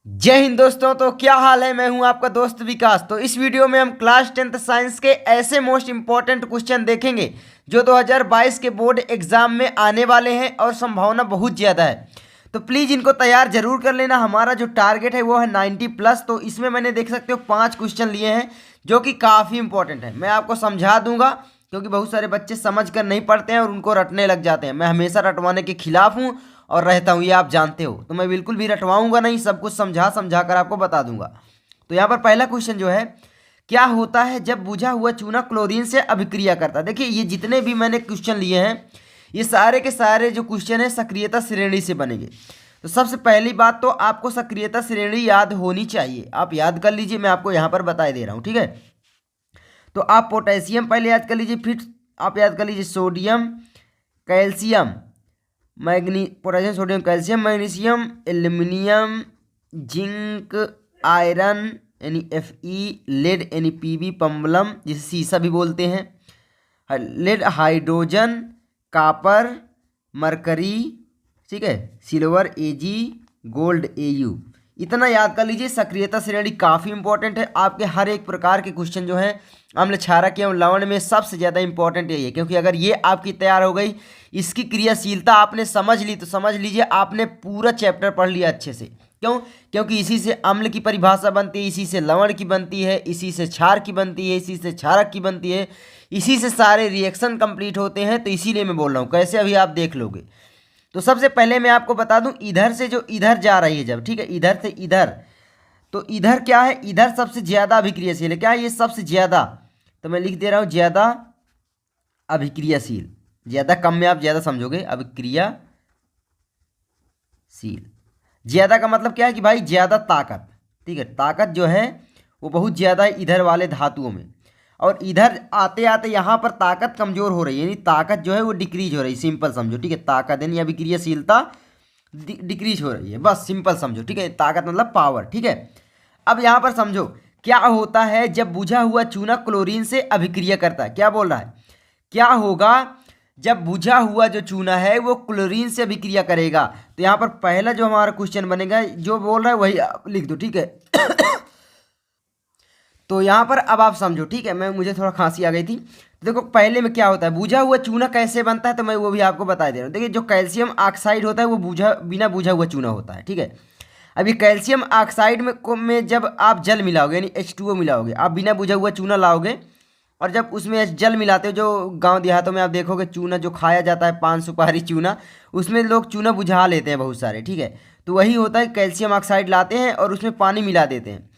जय हिंद दोस्तों। तो क्या हाल है। मैं हूं आपका दोस्त विकास। तो इस वीडियो में हम क्लास 10th साइंस के ऐसे मोस्ट इंपॉर्टेंट क्वेश्चन देखेंगे जो 2022 के बोर्ड एग्जाम में आने वाले हैं और संभावना बहुत ज़्यादा है। तो प्लीज़ इनको तैयार जरूर कर लेना। हमारा जो टारगेट है वो है 90 प्लस। तो इसमें मैंने देख सकते हो 5 क्वेश्चन लिए हैं जो कि काफ़ी इंपॉर्टेंट है। मैं आपको समझा दूंगा क्योंकि बहुत सारे बच्चे समझ कर नहीं पढ़ते हैं और उनको रटने लग जाते हैं। मैं हमेशा रटवाने के खिलाफ हूँ और रहता हूँ, ये आप जानते हो। तो मैं बिल्कुल भी रटवाऊंगा नहीं, सब कुछ समझा समझा कर आपको बता दूंगा। तो यहाँ पर पहला क्वेश्चन जो है, क्या होता है जब बुझा हुआ चूना क्लोरीन से अभिक्रिया करता है। देखिए ये जितने भी मैंने क्वेश्चन लिए हैं ये सारे के सारे जो क्वेश्चन है सक्रियता श्रेणी से बनेंगे। तो सबसे पहली बात तो आपको सक्रियता श्रेणी याद होनी चाहिए। आप याद कर लीजिए, मैं आपको यहाँ पर बता दे रहा हूँ, ठीक है। तो आप पोटेशियम पहले याद कर लीजिए, फिर आप याद कर लीजिए sodium, calcium, potassium, sodium, calcium, magnesium, aluminium, zinc, iron यानी Fe, लेड यानी Pb, पम्बलम जिसे सीसा भी बोलते हैं, लेड, हाइड्रोजन, कापर, मरकरी, ठीक है, सिल्वर Ag, गोल्ड Au। इतना याद कर लीजिए। सक्रियता श्रेणी काफ़ी इंपॉर्टेंट है। आपके हर एक प्रकार के क्वेश्चन जो है अम्ल, क्षारक एवं लवण में सबसे ज़्यादा इंपॉर्टेंट यही है, क्योंकि अगर ये आपकी तैयार हो गई, इसकी क्रियाशीलता आपने समझ ली तो समझ लीजिए आपने पूरा चैप्टर पढ़ लिया अच्छे से। क्यों? क्योंकि इसी से अम्ल की परिभाषा बनती है, इसी से लवण की बनती है, इसी से क्षार की बनती है, इसी से क्षारक की बनती है, इसी से सारे रिएक्शन कंप्लीट होते हैं। तो इसीलिए मैं बोल रहा हूँ, कैसे अभी आप देख लोगे। तो सबसे पहले मैं आपको बता दूं, इधर से जो इधर जा रही है जब, ठीक है, इधर से इधर, तो इधर क्या है, इधर सबसे ज़्यादा अभिक्रियाशील है। क्या है ये सबसे ज़्यादा? तो मैं लिख दे रहा हूँ ज़्यादा अभिक्रियाशील। ज़्यादा कम में आप ज़्यादा समझोगे, अभिक्रियाशील। ज़्यादा का मतलब क्या है कि भाई ज़्यादा ताकत, ठीक है, ताकत जो है वो बहुत ज़्यादा है इधर वाले धातुओं में। और इधर आते आते यहाँ पर ताकत कमज़ोर हो रही है, यानी ताकत जो है वो डिक्रीज हो रही है। सिंपल समझो, ठीक है, ताकत यानी अभिक्रियाशीलता डिक्रीज हो रही है, बस सिंपल समझो, ठीक है। ताकत मतलब पावर, ठीक है। अब यहाँ पर समझो क्या होता है जब बुझा हुआ चूना क्लोरीन से अभिक्रिया करता है। क्या बोल रहा है, क्या होगा जब बुझा हुआ जो चूना है वो क्लोरीन से अभिक्रिया करेगा। तो यहाँ पर पहला जो हमारा क्वेश्चन बनेगा, जो बोल रहा है वही आप लिख दो, ठीक है। तो यहाँ पर अब आप समझो, ठीक है। मुझे थोड़ा खांसी आ गई थी। तो देखो पहले में क्या होता है, बुझा हुआ चूना कैसे बनता है, तो मैं वो भी आपको बता दे रहा हूँ। देखिए जो कैल्शियम ऑक्साइड होता है वो बिना बुझा हुआ चूना होता है, ठीक है। अभी कैल्शियम ऑक्साइड में जब आप जल मिलाओगे यानी H2O मिलाओगे, आप बिना बुझा हुआ चूना लाओगे, और जब उसमें जल मिलाते हो, जो गांव देहातों में आप देखोगे चूना जो खाया जाता है, पान सुपारी चूना, उसमें लोग चूना बुझा लेते हैं बहुत सारे, ठीक है। तो वही होता है, कैल्शियम ऑक्साइड लाते हैं और उसमें पानी मिला देते हैं,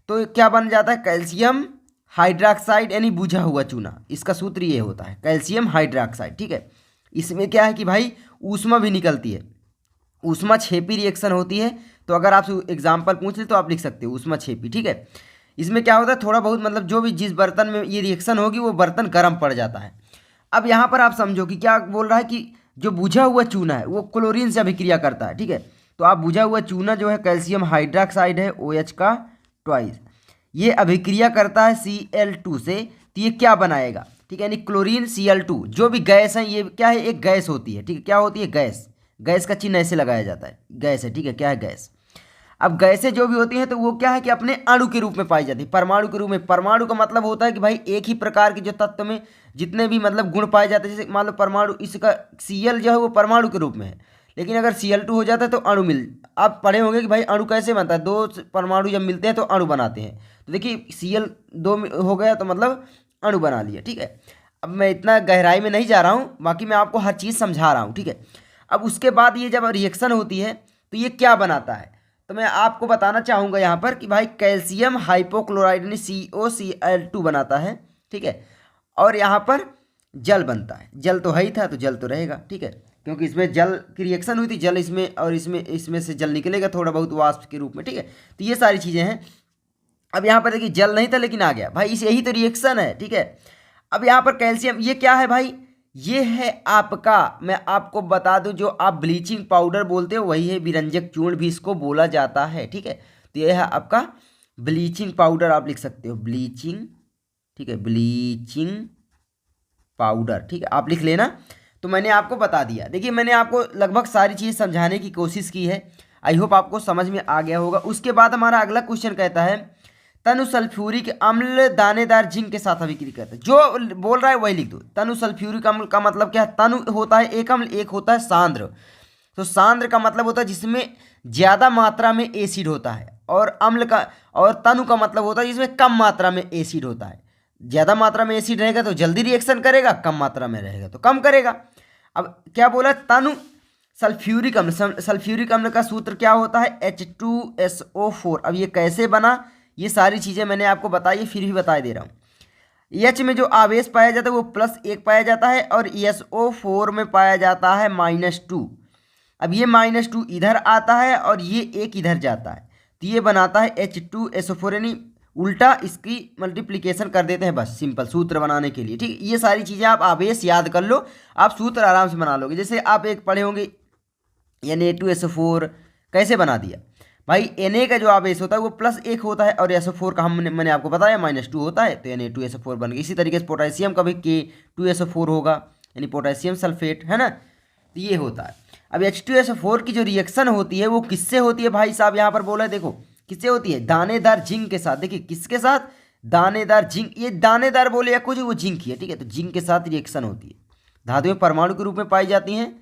तो क्या बन जाता है, कैल्शियम हाइड्रोक्साइड यानी बुझा हुआ चूना। इसका सूत्र ये होता है, कैल्शियम हाइड्रोक्साइड, ठीक है। इसमें क्या है कि भाई ऊष्मा भी निकलती है, ऊष्मा छेपी रिएक्शन होती है। तो अगर आपसे एग्जाम्पल पूछ ले तो आप लिख सकते हो ऊष्मा छेपी, ठीक है। इसमें क्या होता है, थोड़ा बहुत मतलब जो भी जिस बर्तन में ये रिएक्शन होगी वो बर्तन गर्म पड़ जाता है। अब यहाँ पर आप समझो कि क्या बोल रहा है कि जो बुझा हुआ चूना है वो क्लोरीन से अभिक्रिया करता है, ठीक है। तो आप बुझा हुआ चूना जो है कैल्शियम हाइड्रोक्साइड है, OH का ट्वाइस, ये अभिक्रिया करता है Cl2 से। तो ये क्या बनाएगा, ठीक है, यानी क्लोरीन Cl2। जो भी गैस है ये क्या है, एक गैस होती है, ठीक है। क्या होती है, गैस। गैस का चिन्ह ऐसे लगाया जाता है, गैस है, ठीक है। क्या है, गैस। अब गैसें जो भी होती हैं तो वो क्या है कि अपने अणु के रूप में पाई जाती है, परमाणु के रूप में। परमाणु का मतलब होता है कि भाई एक ही प्रकार के जो तत्व में जितने भी मतलब गुण पाए जाते हैं, जैसे मान लो परमाणु, इसका Cl जो है वो परमाणु के रूप में है, लेकिन अगर Cl2 हो जाता है तो अणु आप पढ़े होंगे कि भाई अणु कैसे बनता है, दो परमाणु जब मिलते हैं तो अणु बनाते हैं। तो देखिए Cl2 हो गया तो मतलब अणु बना लिया, ठीक है। अब मैं इतना गहराई में नहीं जा रहा हूँ, बाकी मैं आपको हर चीज़ समझा रहा हूँ, ठीक है। अब उसके बाद ये जब रिएक्शन होती है तो ये क्या बनाता है, तो मैं आपको बताना चाहूँगा यहाँ पर कि भाई कैल्शियम हाइपोक्लोराइड यानी COCl2 बनाता है, ठीक है। और यहाँ पर जल बनता है। जल तो है ही था तो जल तो रहेगा, ठीक है, क्योंकि इसमें जल की रिएक्शन हुई थी, जल इसमें और इसमें से जल निकलेगा थोड़ा बहुत वाष्प के रूप में, ठीक है। तो ये सारी चीज़ें हैं। अब यहाँ पर देखिए जल नहीं था लेकिन आ गया भाई, इस यही तो रिएक्शन है, ठीक है। अब यहाँ पर कैल्शियम, ये क्या है भाई, ये है आपका, मैं आपको बता दूं, जो आप ब्लीचिंग पाउडर बोलते हो वही है, विरंजक चूर्ण भी इसको बोला जाता है, ठीक है। तो ये है आपका ब्लीचिंग पाउडर, आप लिख सकते हो ब्लीचिंग, ठीक है, ब्लीचिंग पाउडर, ठीक है, आप लिख लेना। तो मैंने आपको बता दिया। देखिए मैंने आपको लगभग सारी चीज़ समझाने की कोशिश की है। आई होप आपको समझ में आ गया होगा। उसके बाद हमारा अगला क्वेश्चन कहता है तनु सल्फ्यूरिक अम्ल दानेदार जिंक के साथ अभिक्रिया करता है। जो बोल रहा है वही लिख दो। तनु सल्फ्यूरिक अम्ल का मतलब क्या है? तनु होता है एक अम्ल, एक होता है सांद्र। तो सांद्र का मतलब होता है जिसमें ज़्यादा मात्रा में एसिड होता है, और अम्ल का और तनु का मतलब होता है जिसमें कम मात्रा में एसिड होता है। ज़्यादा मात्रा में एसिड रहेगा तो जल्दी रिएक्शन करेगा, कम मात्रा में रहेगा तो कम करेगा। अब क्या बोला? तनु सल्फ्यूरिक अम्ल। सल्फ्यूरिक अम्ल का सूत्र क्या होता है? H2SO4। अब ये कैसे बना, ये सारी चीज़ें मैंने आपको बताई, फिर भी बता दे रहा हूँ। एच में जो आवेश पाया जाता है वो +1 पाया जाता है, और SO4 में पाया जाता है -2। अब ये -2 इधर आता है और ये 1 इधर जाता है, तो ये बनाता है H2SO4, यानी उल्टा इसकी मल्टीप्लिकेशन कर देते हैं बस, सिंपल सूत्र बनाने के लिए। ठीक, ये सारी चीज़ें आप आवेश याद कर लो, आप सूत्र आराम से बना लोगे। जैसे आप एक पढ़े होंगे Na2SO4 कैसे बना दिया भाई? Na का जो आवेश होता है वो +1 होता है, और SO4 का मैंने आपको बताया -2 होता है, तो Na2SO4 बन गया। इसी तरीके से पोटेशियम का भी K2SO4 होगा, यानी पोटेशियम सल्फेट, है ना। तो ये होता है। अब H2SO4 की जो रिएक्शन होती है वो किससे होती है भाई साहब? यहाँ पर बोला है, देखो किससे होती है? दानेदार जिंक के साथ। देखिए किसके साथ? दानेदार जिंक। ये दानेदार बोले या कुछ, वो जिंक ही है, ठीक है। तो जिंक के साथ रिएक्शन होती है। धातुएं परमाणु के रूप में पाई जाती हैं,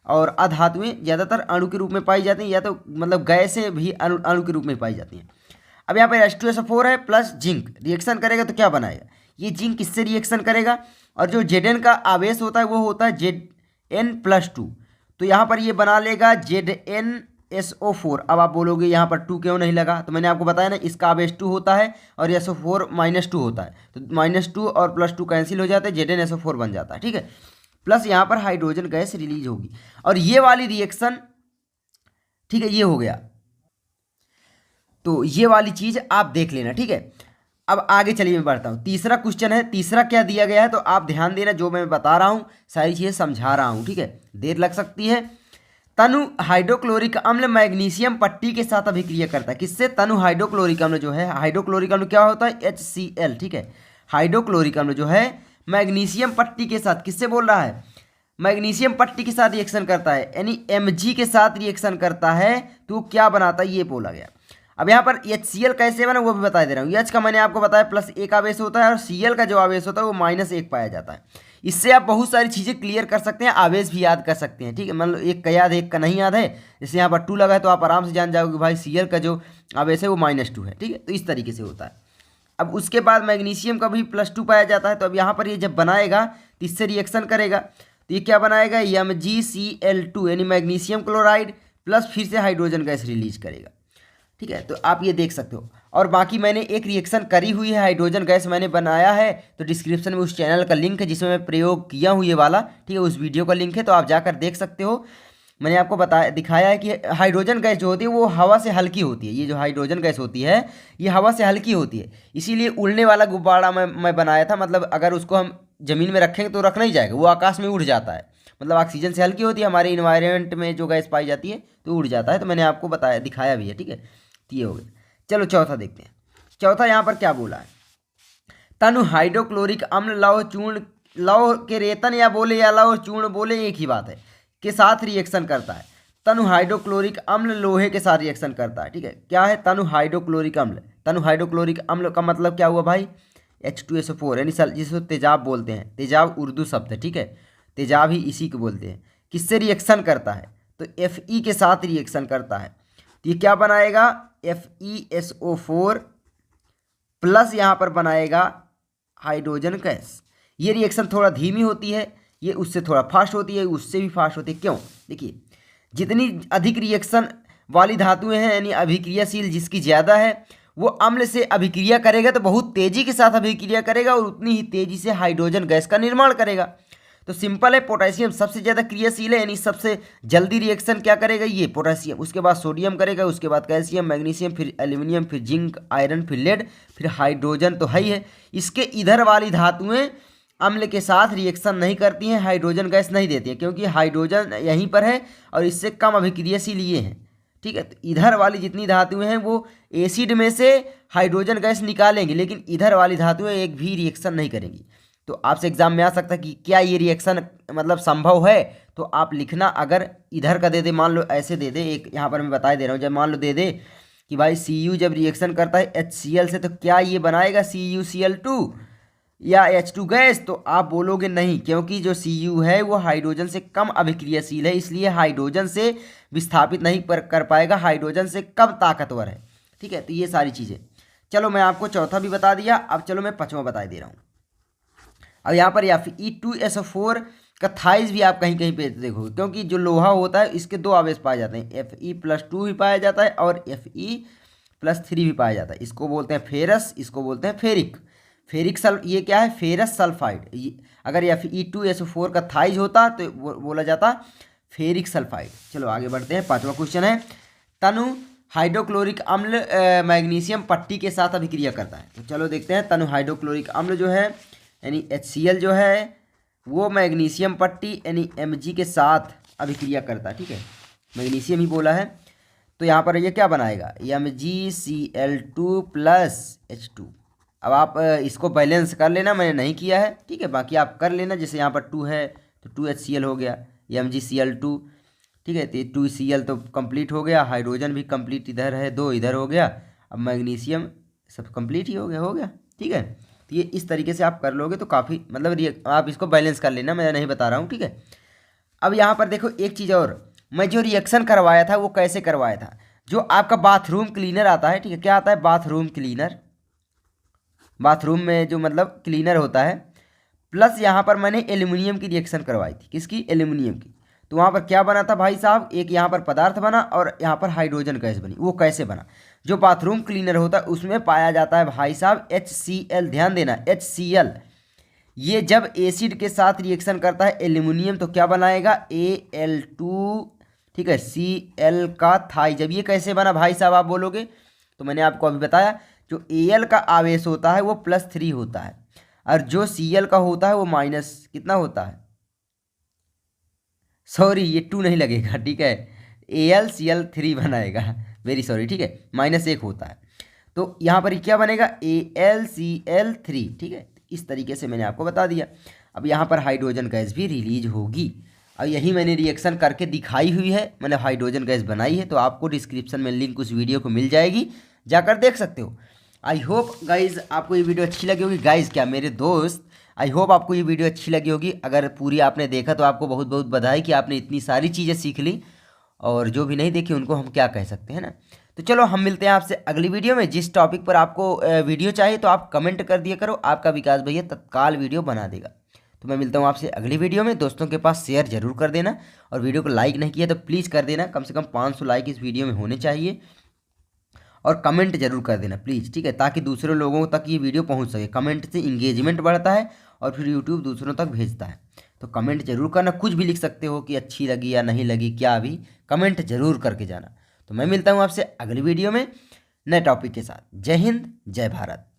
और अधातुएं ज़्यादातर अणु के रूप में पाई जाती हैं, या तो मतलब गैसें भी अणु के रूप में पाई जाती हैं। अब यहाँ पर H2SO4 है प्लस जिंक, रिएक्शन करेगा तो क्या बनाएगा? ये जिंक किससे रिएक्शन करेगा? और जो Zn का आवेश होता है वो होता है Zn+2, तो यहाँ पर ये बना लेगा ZnSO4। अब आप बोलोगे यहाँ पर 2 क्यों नहीं लगा? तो मैंने आपको बताया ना, इसका आवेश 2 होता है और SO4 -2 होता है, तो -2 और +2 कैंसिल हो जाते हैं, ZnSO4 बन जाता है, ठीक है। प्लस यहाँ पर हाइड्रोजन गैस रिलीज होगी, और ये वाली रिएक्शन, ठीक है, ये हो गया। तो ये वाली चीज़ आप देख लेना, ठीक है। अब आगे चलिए मैं बढ़ता हूँ। तीसरा क्वेश्चन है, तीसरा क्या दिया गया है, तो आप ध्यान देना, जो मैं बता रहा हूँ सारी चीज़ें समझा रहा हूँ, ठीक है, देर लग सकती है। तनु हाइड्रोक्लोरिक अम्ल मैग्नीशियम पट्टी के साथ अभिक्रिया करता है। किससे? तनु हाइड्रोक्लोरिक अम्ल जो है, हाइड्रोक्लोरिक अम्ल क्या होता है? HCl, ठीक है। हाइड्रोक्लोरिक अम्ल जो है मैग्नीशियम पट्टी के साथ, किससे बोल रहा है? मैग्नीशियम पट्टी के साथ रिएक्शन करता है, यानी Mg के साथ रिएक्शन करता है, तो क्या बनाता है ये बोला गया। अब यहाँ पर HCl कैसे बना वो भी बता दे रहा हूँ। H का मैंने आपको बताया +1 आवेश होता है, और Cl का जो आवेश होता है वो -1 पाया जाता है। इससे आप बहुत सारी चीज़ें क्लियर कर सकते हैं, आवेश भी याद कर सकते हैं, ठीक है। मतलब एक का याद है, एक का नहीं याद है। जैसे यहाँ पर 2 लगा है तो आप आराम से जान जाओगे भाई Cl का जो आवेश है वो -2 है, ठीक है। तो इस तरीके से होता है। अब उसके बाद मैग्नीशियम का भी +2 पाया जाता है, तो अब यहाँ पर ये जब बनाएगा तो इससे रिएक्शन करेगा, तो ये क्या बनाएगा? MgCl2, यानी मैग्नीशियम क्लोराइड प्लस फिर से हाइड्रोजन गैस रिलीज करेगा, ठीक है। तो आप ये देख सकते हो। और बाकी मैंने एक रिएक्शन करी हुई है, हाइड्रोजन गैस मैंने बनाया है, तो डिस्क्रिप्शन में उस चैनल का लिंक है जिसमें मैं प्रयोग किया हूँ ये वाला, ठीक है, उस वीडियो का लिंक है, तो आप जाकर देख सकते हो। मैंने आपको दिखाया है कि हाइड्रोजन गैस जो होती है वो हवा से हल्की होती है। ये जो हाइड्रोजन गैस होती है ये हवा से हल्की होती है, इसीलिए उड़ने वाला गुब्बारा मैं बनाया था। मतलब अगर उसको हम ज़मीन में रखेंगे तो रखना ही जाएगा, वो आकाश में उड़ जाता है। मतलब ऑक्सीजन से हल्की होती है, हमारे इन्वायरमेंट में जो गैस पाई जाती है तो उड़ जाता है, तो मैंने आपको बताया, दिखाया भी है, ठीक है। तो ये हो गया। चलो चौथा देखते हैं। चौथा यहाँ पर क्या बोला है? तनु हाइड्रोक्लोरिक अम्ल लौह चूर्ण, लौह के रेतन या बोले या लौह चूर्ण बोले एक ही बात है, के साथ रिएक्शन करता है। तनु हाइड्रोक्लोरिक अम्ल लोहे के साथ रिएक्शन करता है, ठीक है। क्या है? तनु हाइड्रोक्लोरिक अम्ल। तनु हाइड्रोक्लोरिक अम्ल का मतलब क्या हुआ भाई? H2SO4, यानी जिसको तेजाब बोलते हैं। तेजाब उर्दू शब्द है, ठीक है, तेजाब ही इसी को बोलते हैं। किससे रिएक्शन करता है? तो Fe के साथ रिएक्शन करता है, तो ये क्या बनाएगा? FeSO4 प्लस यहाँ पर बनाएगा हाइड्रोजन गैस। ये रिएक्शन थोड़ा धीमी होती है, ये उससे थोड़ा फास्ट होती है, उससे भी फास्ट होती है। क्यों? देखिए, जितनी अधिक रिएक्शन वाली धातुएं हैं, यानी अभिक्रियाशील जिसकी ज़्यादा है, वो अम्ल से अभिक्रिया करेगा तो बहुत तेज़ी के साथ अभिक्रिया करेगा, और उतनी ही तेज़ी से हाइड्रोजन गैस का निर्माण करेगा। तो सिंपल है, पोटेशियम सबसे ज़्यादा क्रियाशील है, यानी सबसे जल्दी रिएक्शन क्या करेगा? ये पोटेशियम। उसके बाद सोडियम करेगा, उसके बाद कैल्शियम, मैग्नीशियम, फिर एल्यूमिनियम, फिर जिंक, आयरन, फिर लेड, फिर हाइड्रोजन तो है ही है। इसके इधर वाली धातुएं अम्ल के साथ रिएक्शन नहीं करती हैं, हाइड्रोजन गैस नहीं देती है, क्योंकि हाइड्रोजन यहीं पर है और इससे कम अभिक्रियाशील ये हैं, ठीक है। तो इधर वाली जितनी धातुएं हैं वो एसिड में से हाइड्रोजन गैस निकालेंगी, लेकिन इधर वाली धातुएं एक भी रिएक्शन नहीं करेंगी। तो आपसे एग्जाम में आ सकता है कि क्या ये रिएक्शन मतलब संभव है। तो आप लिखना, अगर इधर का दे दे, मान लो ऐसे दे दे, एक यहाँ पर मैं बता दे रहा हूँ, जब मान लो दे दे कि भाई Cu जब रिएक्शन करता है HCl से तो क्या ये बनाएगा CuCl2 या H2 गैस, तो आप बोलोगे नहीं, क्योंकि जो Cu है वो हाइड्रोजन से कम अभिक्रियाशील है, इसलिए हाइड्रोजन से विस्थापित नहीं कर पाएगा, हाइड्रोजन से कम ताकतवर है। ठीक है, तो ये सारी चीज़ें। चलो मैं आपको चौथा भी बता दिया, अब चलो मैं पाँचवा बता दे रहा हूँ। अब यहाँ पर Fe2SO4 का थाइज भी आप कहीं कहीं पे देखो, क्योंकि जो लोहा होता है इसके दो आवेश पाए जाते हैं, Fe+2 भी पाया जाता है और Fe+3 भी पाया जाता है। इसको बोलते हैं फेरस, इसको बोलते हैं फेरिक। ये क्या है, फेरस सल्फाइड। अगर Fe2SO4 का थाइज होता तो बोला जाता फेरिक सल्फाइड। चलो आगे बढ़ते हैं, पांचवा क्वेश्चन है, तनु हाइड्रोक्लोरिक अम्ल मैग्नीशियम पट्टी के साथ अभिक्रिया करता है। तो चलो देखते हैं, तनु हाइड्रोक्लोरिक अम्ल जो है यानी HCl जो है वो मैग्नीशियम पट्टी यानी Mg के साथ अभिक्रिया करता है। ठीक है, मैग्नीशियम ही बोला है, तो यहाँ पर ये क्या बनाएगा, MgCl2 + H2। अब आप इसको बैलेंस कर लेना, मैंने नहीं किया है, ठीक है, बाकी आप कर लेना। जैसे यहाँ पर 2 है तो 2HCl हो गया, MgCl2, ठीक है, तो 2Cl तो कंप्लीट हो गया, हाइड्रोजन भी कंप्लीट इधर है, 2 इधर हो गया, अब मैग्नीशियम सब कंप्लीट ही हो गया। ठीक है, तो ये इस तरीके से आप कर लोगे तो काफ़ी मतलब आप इसको बैलेंस कर लेना, मैं नहीं बता रहा हूँ। ठीक है, अब यहाँ पर देखो एक चीज़ और, मैं जो रिएक्शन करवाया था वो कैसे करवाया था, जो आपका बाथरूम क्लीनर आता है, ठीक है, क्या आता है, बाथरूम क्लीनर, बाथरूम में जो मतलब क्लीनर होता है, प्लस यहाँ पर मैंने एल्यूमिनियम की रिएक्शन करवाई थी, किसकी, एल्यूमिनियम की। तो वहाँ पर क्या बना था भाई साहब, एक यहाँ पर पदार्थ बना और यहाँ पर हाइड्रोजन गैस बनी। वो कैसे बना, जो बाथरूम क्लीनर होता है उसमें पाया जाता है भाई साहब HCl, ध्यान देना HCl। ये जब एसिड के साथ रिएक्शन करता है एल्यूमिनियम तो क्या बनाएगा, Al2, ठीक है, Cl का थाई। जब ये कैसे बना भाई साहब आप बोलोगे, तो मैंने आपको अभी बताया, जो Al का आवेश होता है वो +3 होता है और जो Cl का होता है वो माइनस कितना होता है, सॉरी ये 2 नहीं लगेगा, ठीक है, AlCl3 बनाएगा, वेरी सॉरी, ठीक है, -1 होता है। तो यहाँ पर क्या बनेगा, AlCl3, ठीक है, इस तरीके से मैंने आपको बता दिया। अब यहाँ पर हाइड्रोजन गैस भी रिलीज होगी, और यही मैंने रिएक्शन करके दिखाई हुई है, मैंने हाइड्रोजन गैस बनाई है, तो आपको डिस्क्रिप्शन में लिंक उस वीडियो को मिल जाएगी, जाकर देख सकते हो। आई होप गाइज आपको ये वीडियो अच्छी लगी होगी। गाइज क्या मेरे दोस्त, आई होप आपको ये वीडियो अच्छी लगी होगी। अगर पूरी आपने देखा तो आपको बहुत बहुत बधाई कि आपने इतनी सारी चीज़ें सीख ली, और जो भी नहीं देखी उनको हम क्या कह सकते हैं ना। तो चलो हम मिलते हैं आपसे अगली वीडियो में। जिस टॉपिक पर आपको वीडियो चाहिए तो आप कमेंट कर दिया करो, आपका विकास भैया तत्काल वीडियो बना देगा। तो मैं मिलता हूँ आपसे अगली वीडियो में। दोस्तों के पास शेयर जरूर कर देना, और वीडियो को लाइक नहीं किया तो प्लीज़ कर देना, कम से कम 500 लाइक इस वीडियो में होने चाहिए, और कमेंट जरूर कर देना प्लीज़, ठीक है, ताकि दूसरे लोगों तक ये वीडियो पहुंच सके। कमेंट से इंगेजमेंट बढ़ता है और फिर यूट्यूब दूसरों तक भेजता है। तो कमेंट जरूर करना, कुछ भी लिख सकते हो कि अच्छी लगी या नहीं लगी, क्या भी कमेंट जरूर करके जाना। तो मैं मिलता हूँ आपसे अगली वीडियो में नए टॉपिक के साथ। जय हिंद, जय भारत।